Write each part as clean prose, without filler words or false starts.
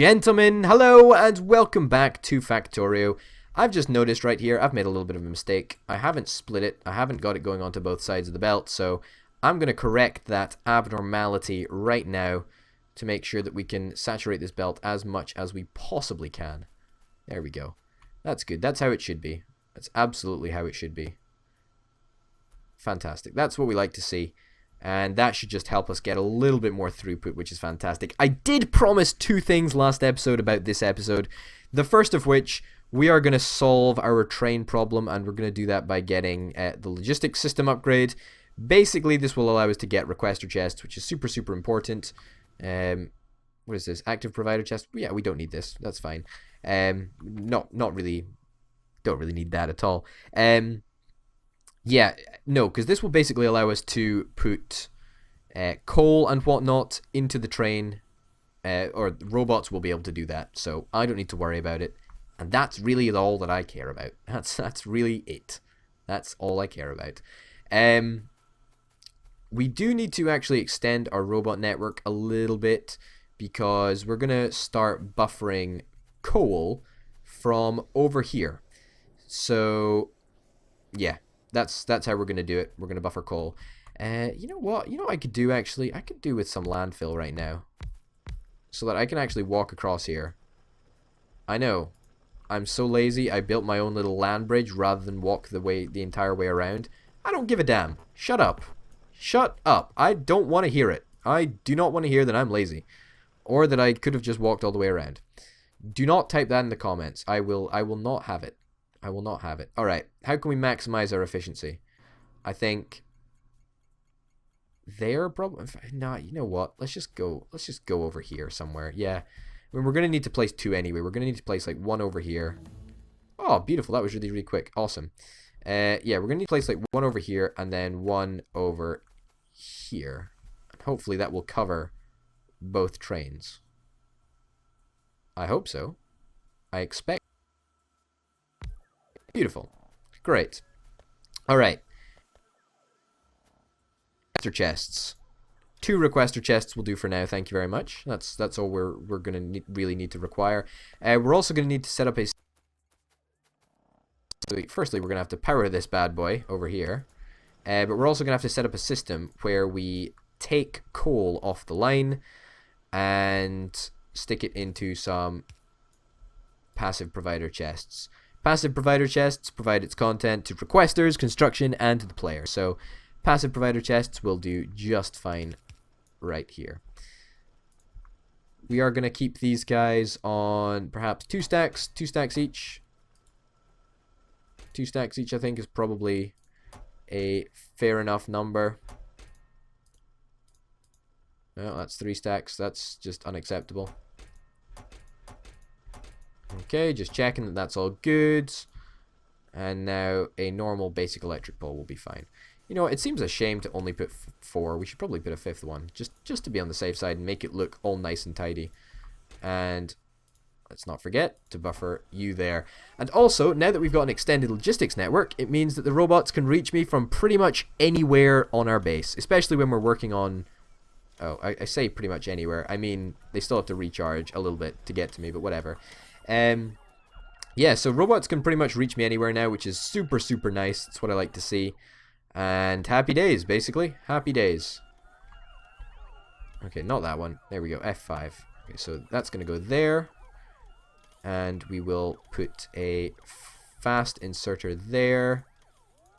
gentlemen, hello and welcome back to Factorio. I've just noticed right here, I've made a little bit of a mistake. I haven't split it, I haven't got it going onto both sides of the belt, so I'm going to correct that abnormality right now to make sure that we can saturate this belt as much as we possibly can. There we go. That's good, that's how it should be. That's absolutely how it should be. Fantastic, that's what we like to see. And that should just help us get a little bit more throughput, which is fantastic. I did promise two things last episode about this episode. The first of which, we are going to solve our train problem, and we're going to do that by getting the logistics system upgrade. Basically, this will allow us to get requester chests, which is super, super important. What is this? Active provider chest? Yeah, we don't need this. That's fine. Not really. Don't really need that at all. Yeah, no, because this will basically allow us to put coal and whatnot into the train, or robots will be able to do that, so I don't need to worry about it, and that's really all that I care about. That's really it. That's all I care about. We do need to actually extend our robot network a little bit, because we're going to start buffering coal from over here. So, yeah. That's how we're going to do it. We're going to buffer coal. You know what? You know what I could do, actually? I could do with some landfill right now. So that I can actually walk across here. I know. I'm so lazy, I built my own little land bridge rather than walk the entire way around. I don't give a damn. Shut up. Shut up. I don't want to hear it. I do not want to hear that I'm lazy. Or that I could have just walked all the way around. Do not type that in the comments. I will not have it. I will not have it. Alright, how can we maximize our efficiency? I think there probably... Nah, you know what? Let's just go over here somewhere. Yeah. I mean, we're going to need to place two anyway. We're going to need to place like one over here. Oh, beautiful. That was really, really quick. Awesome. Yeah, we're going to need to place like one over here and then one over here. And hopefully that will cover both trains. I hope so. I expect. Beautiful. Great. Alright. Requester chests. 2 requester chests will do for now, thank you very much. That's all we're going to really need to require. We're also going to need to set up a... Firstly, we're going to have to power this bad boy over here. But we're also going to have to set up a system where we take coal off the line and stick it into some passive provider chests. Passive provider chests provide its content to requesters, construction, and to the player. So, passive provider chests will do just fine right here. We are going to keep these guys on perhaps 2 stacks each. 2 stacks each, I think, is probably a fair enough number. No, that's 3 stacks. That's just unacceptable. Okay, just checking that that's all good. And now a normal basic electric pole will be fine. You know, it seems a shame to only put 4. We should probably put a 5th one. Just to be on the safe side and make it look all nice and tidy. And let's not forget to buffer you there. And also, now that we've got an extended logistics network, it means that the robots can reach me from pretty much anywhere on our base. Especially when we're working on... Oh, I say pretty much anywhere. I mean, they still have to recharge a little bit to get to me, but whatever. Yeah, so robots can pretty much reach me anywhere now, which is super, super nice. It's what I like to see. And happy days, basically. Happy days. Okay, not that one. There we go, F5. Okay, so that's going to go there. And we will put a fast inserter there.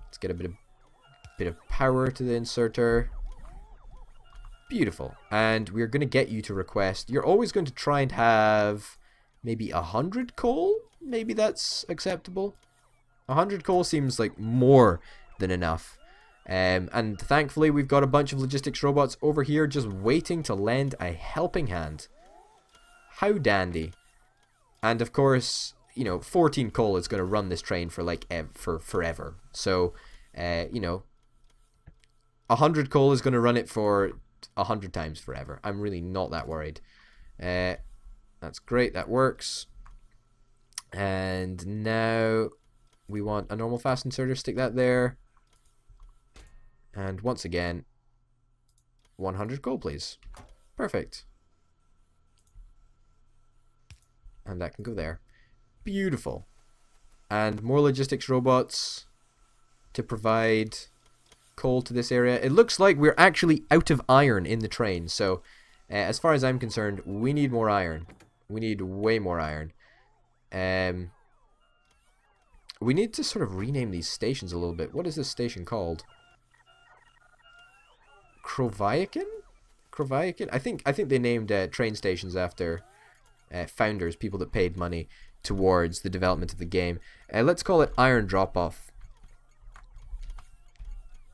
Let's get a bit of power to the inserter. Beautiful. And we're going to get you to request. You're always going to try and have... maybe 100 coal? Maybe that's acceptable. 100 coal seems like more than enough. And thankfully we've got a bunch of logistics robots over here just waiting to lend a helping hand. How dandy. And of course, you know, 14 coal is going to run this train for like for forever. So, you know, 100 coal is going to run it for 100 times forever. I'm really not that worried. That's great, that works. And now we want a normal fast inserter, stick that there. And once again, 100 gold, please. Perfect. And that can go there. Beautiful. And more logistics robots to provide coal to this area. It looks like we're actually out of iron in the train. So, as far as I'm concerned, we need more iron. We need way more iron. We need to sort of rename these stations a little bit. What is this station called? Kroviakin? Kroviakin? I think they named train stations after founders, people that paid money towards the development of the game. Let's call it Iron Drop-Off.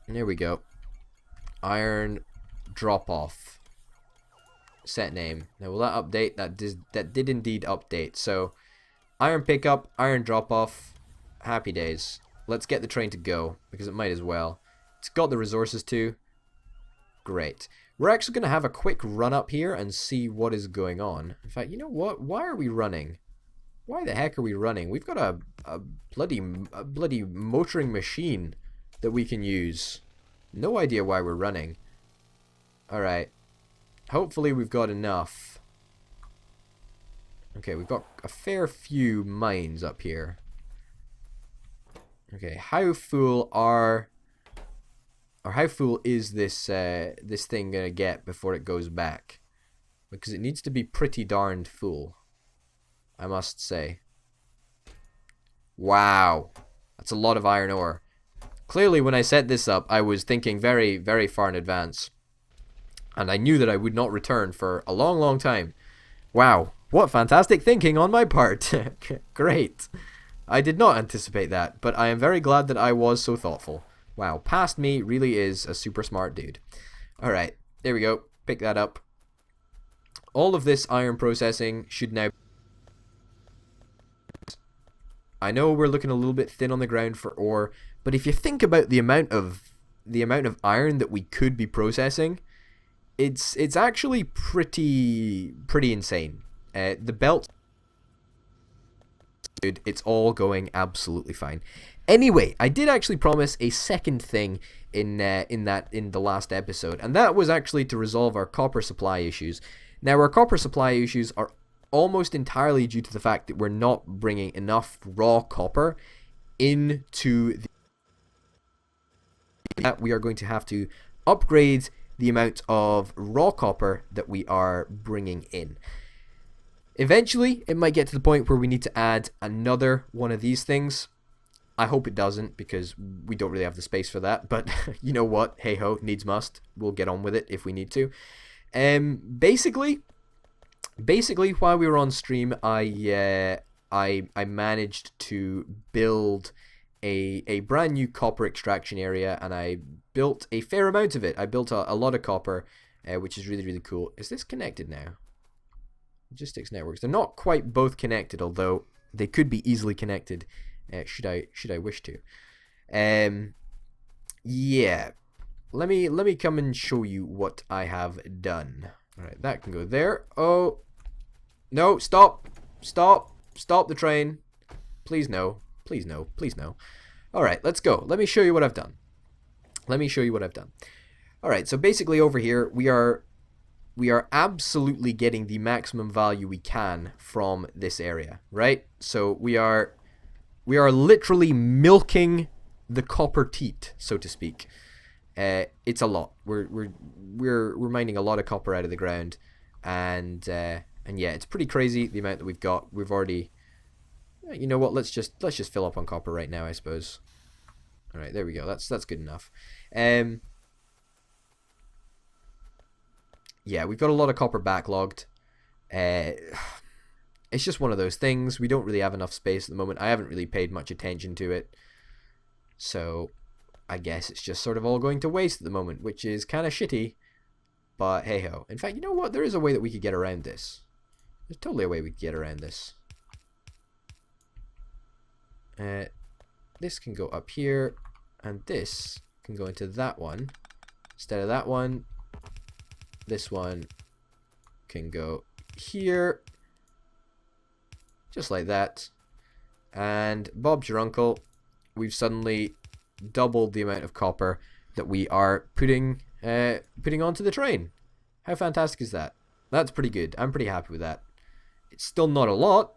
There we go. Iron Drop-Off. Set name. Now, will that update? That did indeed update. So, Iron Pickup, Iron Drop-Off. Happy days. Let's get the train to go, because it might as well. It's got the resources to. Great. We're actually going to have a quick run up here and see what is going on. In fact, you know what? Why are we running? Why the heck are we running? We've got a bloody motoring machine that we can use. No idea why we're running. Alright. Hopefully we've got enough. Okay, we've got a fair few mines up here. Okay, how full is this this thing gonna get before it goes back? Because it needs to be pretty darned full, I must say. Wow, that's a lot of iron ore. Clearly, when I set this up, I was thinking very, very far in advance, and I knew that I would not return for a long, long time. Wow, what fantastic thinking on my part. Great. I did not anticipate that, but I am very glad that I was so thoughtful. Wow, past me really is a super smart dude. Alright, there we go. Pick that up. All of this iron processing should now... I know we're looking a little bit thin on the ground for ore, but if you think about the amount of iron that we could be processing, it's actually pretty insane. The belt... Dude, it's all going absolutely fine. Anyway, I did actually promise a second thing in the last episode, and that was actually to resolve our copper supply issues. Now, our copper supply issues are almost entirely due to the fact that we're not bringing enough raw copper into the... That we are going to have to upgrade the amount of raw copper that we are bringing in. Eventually, it might get to the point where we need to add another one of these things. I hope it doesn't, because we don't really have the space for that. But you know what? Hey ho, needs must. We'll get on with it if we need to. Basically, while we were on stream, I managed to build a brand new copper extraction area, and I built a fair amount of it. I built a lot of copper, which is really, really cool. Is this connected now? Logistics networks. They're not quite both connected, although they could be easily connected, should I wish to. Yeah. Let me come and show you what I have done. All right, that can go there. Oh, no! Stop! Stop! Stop the train! Please no! Please no! Please no! All right, let's go. Let me show you what I've done. Let me show you what I've done. All right, so basically over here we are absolutely getting the maximum value we can from this area, right? So we are literally milking the copper teat, so to speak. It's a lot. We're mining a lot of copper out of the ground, and yeah, it's pretty crazy the amount that we've got. We've already, you know what? Let's just fill up on copper right now, I suppose. All right, there we go. That's good enough. Yeah, we've got a lot of copper backlogged. It's just one of those things. We don't really have enough space at the moment. I haven't really paid much attention to it. So, I guess it's just sort of all going to waste at the moment, which is kind of shitty. But hey-ho. In fact, you know what? There is a way that we could get around this. There's totally a way we could get around this. This can go up here, and this can go into that one. Instead of that one, this one can go here, just like that. And Bob's your uncle. We've suddenly doubled the amount of copper that we are putting onto the train. How fantastic is that? That's pretty good. I'm pretty happy with that. It's still not a lot,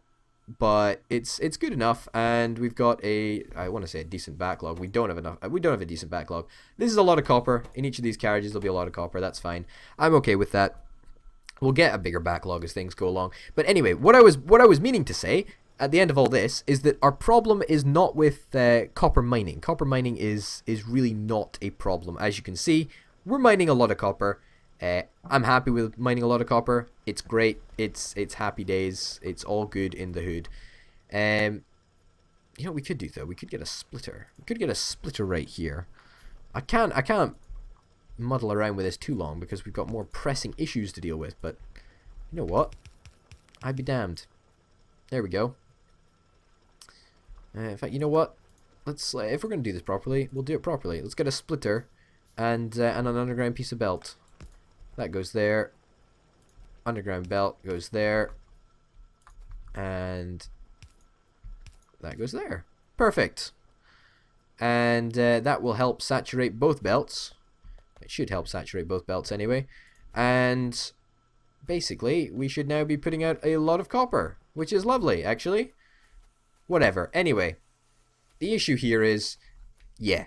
but it's good enough, and we've got I want to say a decent backlog. We don't have enough. We don't have a decent backlog. This is a lot of copper. In each of these carriages, there'll be a lot of copper. That's fine. I'm okay with that. We'll get a bigger backlog as things go along. But anyway, what I was meaning to say at the end of all this is that our problem is not with copper mining. Copper mining is really not a problem. As you can see, we're mining a lot of copper. I'm happy with mining a lot of copper. It's great. It's happy days. It's all good in the hood. You know what we could do though? We could get a splitter. We could get a splitter right here. I can't muddle around with this too long because we've got more pressing issues to deal with. But you know what? I'd be damned. There we go. In fact, you know what? Let's if we're gonna do this properly, we'll do it properly. Let's get a splitter and an underground piece of belt. That goes there. Underground belt goes there. And that goes there. Perfect. And that will help saturate both belts. It should help saturate both belts anyway. And basically, we should now be putting out a lot of copper, which is lovely, actually. Whatever. Anyway, the issue here is, yeah,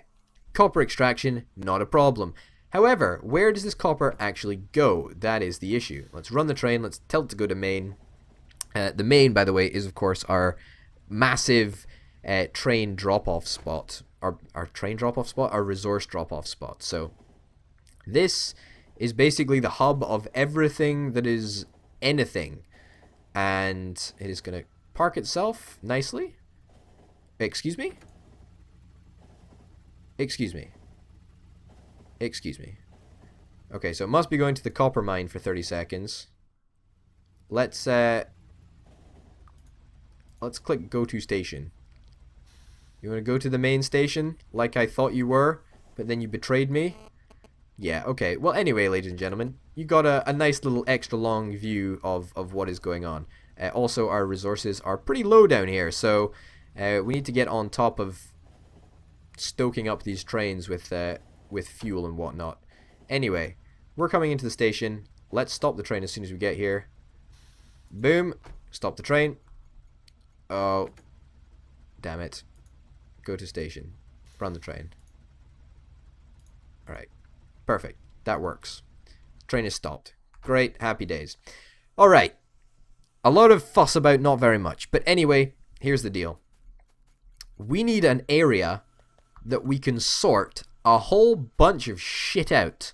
copper extraction, not a problem. However, where does this copper actually go? That is the issue. Let's run the train. Let's tell it to go to main. The main, by the way, is of course our massive train drop-off spot. Our train drop-off spot? Our resource drop-off spot. So this is basically the hub of everything that is anything. And it is going to park itself nicely. Excuse me? Excuse me. Excuse me. Okay, so it must be going to the copper mine for 30 seconds. Let's click go to station. You want to go to the main station like I thought you were, but then you betrayed me? Yeah, okay. Well, anyway, ladies and gentlemen, you got a nice little extra long view of what is going on. Also, our resources are pretty low down here, so we need to get on top of stoking up these trains with fuel and whatnot. Anyway, we're coming into the station. Let's stop the train as soon as we get here. Boom. Stop the train. Oh. Damn it. Go to station. Run the train. Alright. Perfect. That works. Train is stopped. Great. Happy days. Alright. A lot of fuss about not very much. But anyway, here's the deal. We need an area that we can sort a whole bunch of shit out,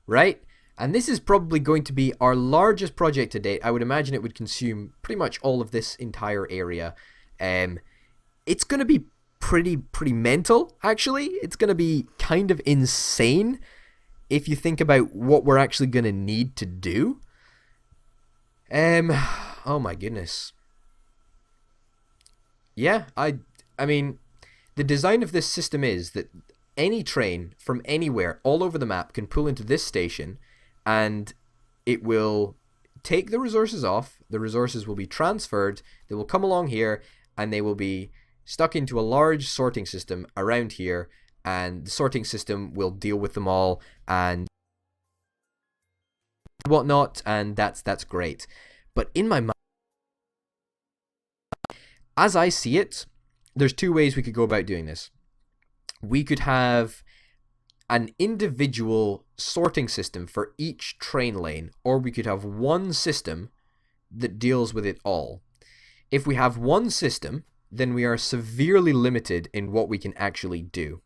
right? And this is probably going to be our largest project to date. I would imagine it would consume pretty much all of this entire area. It's going to be pretty mental, actually. It's going to be kind of insane if you think about what we're actually going to need to do. Oh my goodness. Yeah, I mean, the design of this system is that any train from anywhere all over the map can pull into this station, and it will take the resources off. The resources will be transferred. They will come along here, and they will be stuck into a large sorting system around here, and the sorting system will deal with them all and whatnot, and that's great. But in my mind, as I see it, there's two ways we could go about doing this. We could have an individual sorting system for each train lane, or we could have one system that deals with it all. If we have one system, then we are severely limited in what we can actually do.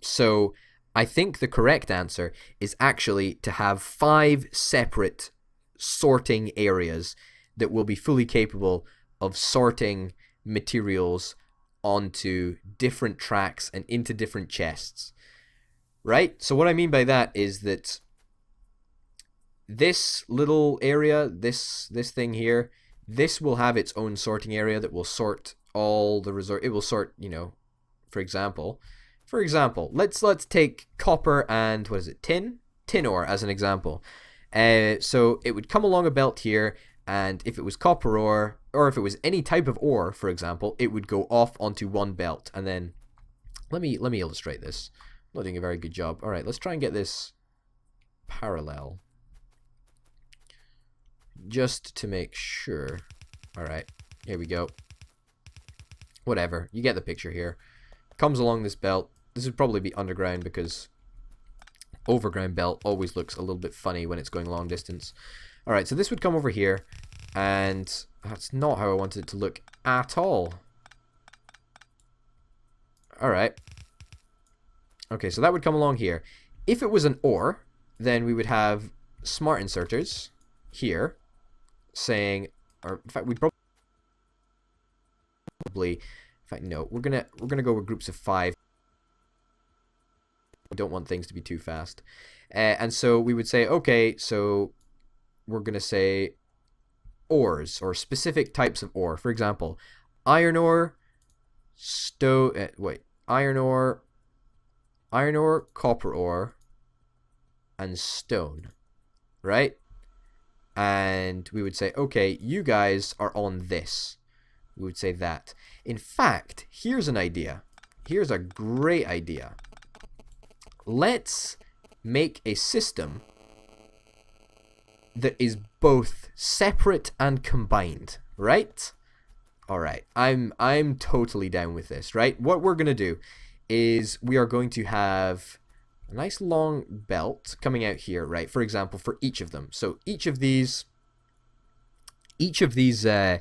So I think the correct answer is actually to have 5 separate sorting areas that will be fully capable of sorting materials onto different tracks and into different chests. Right? So what I mean by that is that this little area, this thing here, this will have its own sorting area that will sort all the resource. It will sort, you know, for example, let's take copper and what is it, tin ore as an example. So it would come along a belt here, and if it was copper ore, or if it was any type of ore, for example, it would go off onto one belt. And then let me illustrate this. I'm not doing a very good job. All right, let's try and get this parallel, just to make sure. All right, Here we go. Whatever. You get the picture here. Comes along this belt. This would probably be underground because overground belt always looks a little bit funny when it's going long distance. Alright, so this would come over here, and that's not how I wanted it to look at all. Alright. Okay, so that would come along here. If it was an ore, then we would have smart inserters here saying, or in fact, we'd probably, in fact, no, we're gonna go with groups of 5. We don't want things to be too fast. And so we would say, okay, so we're going to say ores, or specific types of ore. For example, iron ore, iron ore, copper ore, and stone, right? And we would say, okay, you guys are on this. We would say that. In fact, here's an idea. Here's a great idea. Let's make a system that is both separate and combined, right? Alright, I'm totally down with this, right? What we're going to do is we are going to have a nice long belt coming out here, right? For example, for each of them. So each of these little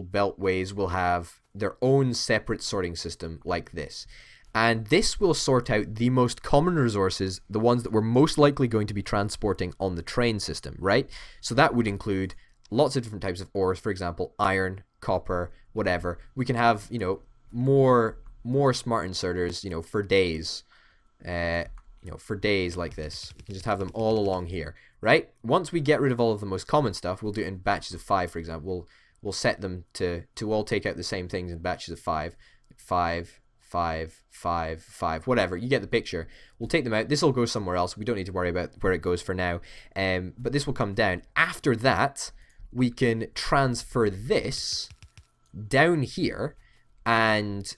beltways will have their own separate sorting system like this. And this will sort out the most common resources, the ones that we're most likely going to be transporting on the train system, right? So that would include lots of different types of ores, for example, iron, copper, whatever. We can have, you know, more smart inserters, you know, for days. For days like this. We can just have them all along here, right? Once we get rid of all of the most common stuff, we'll do it in batches of 5, for example. We'll set them to all take out the same things in batches of 5. 5, 5, 5, 5, whatever. You get the picture. We'll take them out. This will go somewhere else. We don't need to worry about where it goes for now. But this will come down. After that, we can transfer this down here, and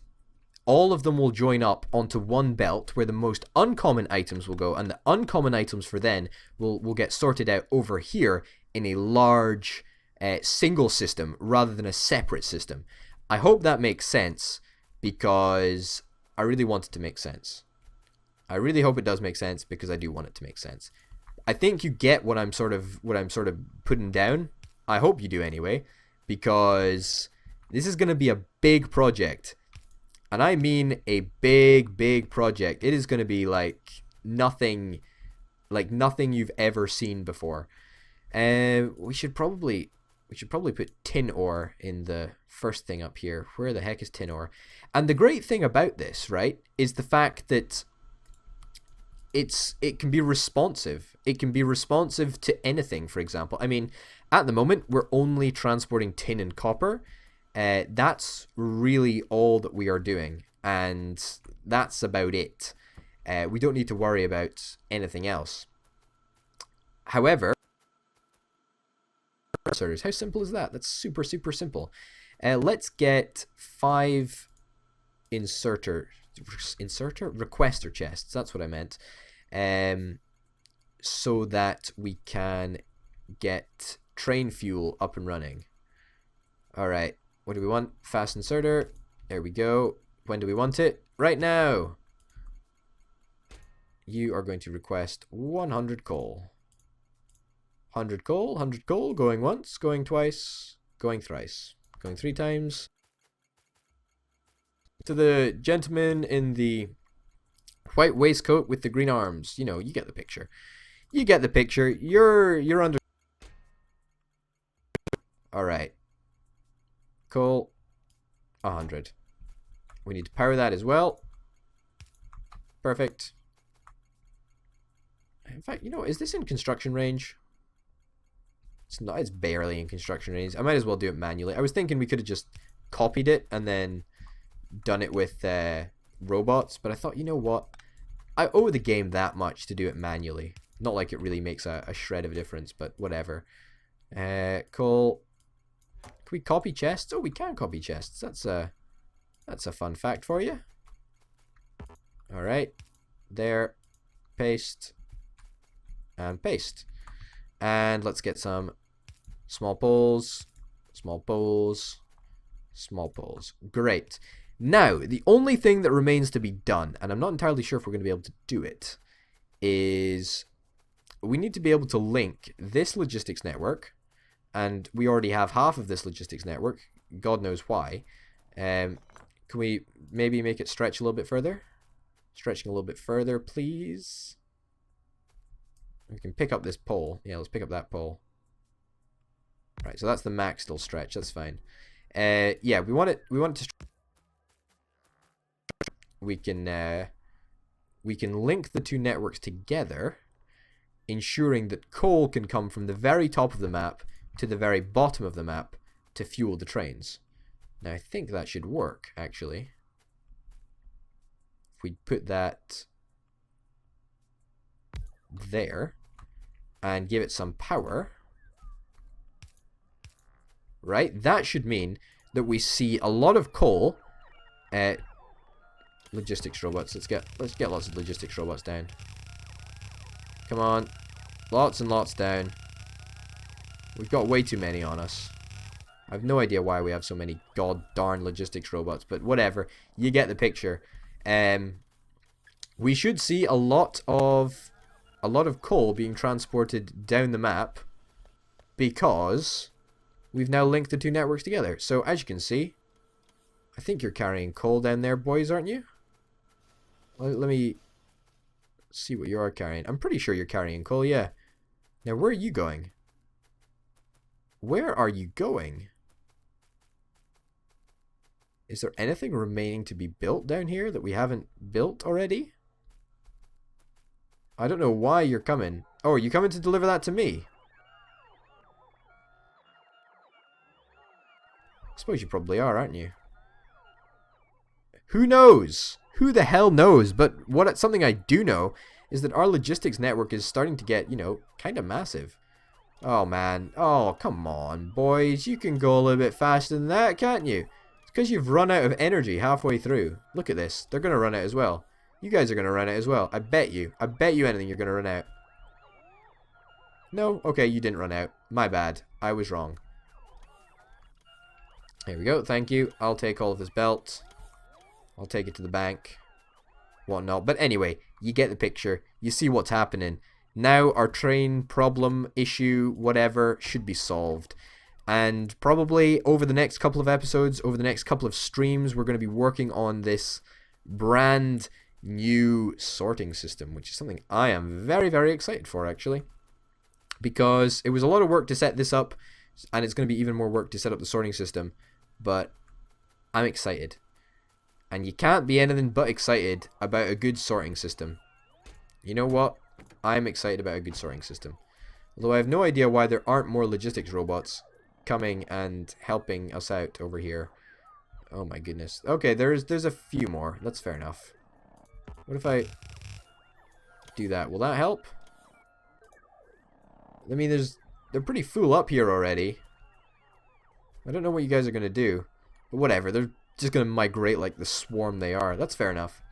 all of them will join up onto one belt where the most uncommon items will go, and the uncommon items for then will get sorted out over here in a large single system rather than a separate system. I hope that makes sense, because I really want it to make sense. I really hope it does make sense, because I do want it to make sense. I think you get what I'm sort of putting down. I hope you do anyway, because this is going to be a big project. And I mean a big project. It is going to be like nothing you've ever seen before. We should probably put tin ore in the first thing up here. Where the heck is tin ore? And the great thing about this, right, is the fact that it can be responsive. It can be responsive to anything, for example. I mean, at the moment, we're only transporting tin and copper. That's really all that we are doing, and that's about it. We don't need to worry about anything else. However, how simple is that? That's super simple. Let's get 5 requester chests. That's what I meant. So that we can get train fuel up and running. All right. What do we want? Fast inserter. There we go. When do we want it? Right now. You are going to request 100 coal. 100 coal, 100 coal, going once, going twice, going thrice, going 3 times. To the gentleman in the white waistcoat with the green arms. You know, you get the picture. You get the picture. You're under. Alright. Coal. 100. We need to power that as well. Perfect. In fact, you know, is this in construction range? It's not. It's barely in construction range. I might as well do it manually. I was thinking we could have just copied it and then done it with robots, but I thought, you know what? I owe the game that much to do it manually. Not like it really makes a shred of a difference, but whatever. Cool. Can we copy chests? Oh, we can copy chests. That's a fun fact for you. All right. There. Paste. And paste. And let's get some small poles. Small poles. Small poles. Great. Now, the only thing that remains to be done, and I'm not entirely sure if we're going to be able to do it, is we need to be able to link this logistics network, and we already have half of this logistics network. God knows why. Can we maybe make it stretch a little bit further? Stretching a little bit further, please. We can pick up this pole. Yeah, let's pick up that pole. Right, so that's the max still stretch. That's fine. Yeah, we want it to. We can link the two networks together, ensuring that coal can come from the very top of the map to the very bottom of the map to fuel the trains. Now I think that should work, actually. If we put that there and give it some power, right? That should mean that we see a lot of coal. Logistics robots. Let's get lots of logistics robots down. Come on, lots and lots down. We've got way too many on us. I have no idea why we have so many god darn logistics robots, but whatever. You get the picture. We should see a lot of coal being transported down the map because we've now linked the two networks together. So as you can see, I think you're carrying coal down there, boys, aren't you? Let me see what you are carrying. I'm pretty sure you're carrying coal, yeah. Now, where are you going? Where are you going? Is there anything remaining to be built down here that we haven't built already? I don't know why you're coming. Oh, are you coming to deliver that to me? I suppose you probably are, aren't you? Who knows? Who the hell knows? But something I do know is that our logistics network is starting to get, you know, kind of massive. Oh, man. Oh, come on, boys. You can go a little bit faster than that, can't you? It's because you've run out of energy halfway through. Look at this. They're going to run out as well. You guys are going to run out as well. I bet you. I bet you anything you're going to run out. No? Okay, you didn't run out. My bad. I was wrong. Here we go. Thank you. I'll take all of this belt. I'll take it to the bank. Whatnot. But anyway, you get the picture. You see what's happening. Now our train problem, issue, whatever, should be solved. And probably over the next couple of episodes, over the next couple of streams, we're going to be working on this brand new sorting system, which is something I am very, very excited for, actually. Because it was a lot of work to set this up, and it's going to be even more work to set up the sorting system. But I'm excited. And you can't be anything but excited about a good sorting system. You know what? I'm excited about a good sorting system. Although I have no idea why there aren't more logistics robots coming and helping us out over here. Oh my goodness. Okay, there's a few more. That's fair enough. What if I do that? Will that help? I mean, they're pretty full up here already. I don't know what you guys are going to do. But whatever, they're just going to migrate like the swarm they are. That's fair enough.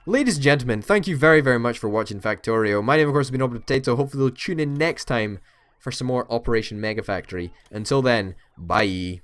Ladies and gentlemen, thank you very, very much for watching Factorio. My name, of course, has been Open Potato. Hopefully you'll tune in next time for some more Operation Mega Factory. Until then, bye.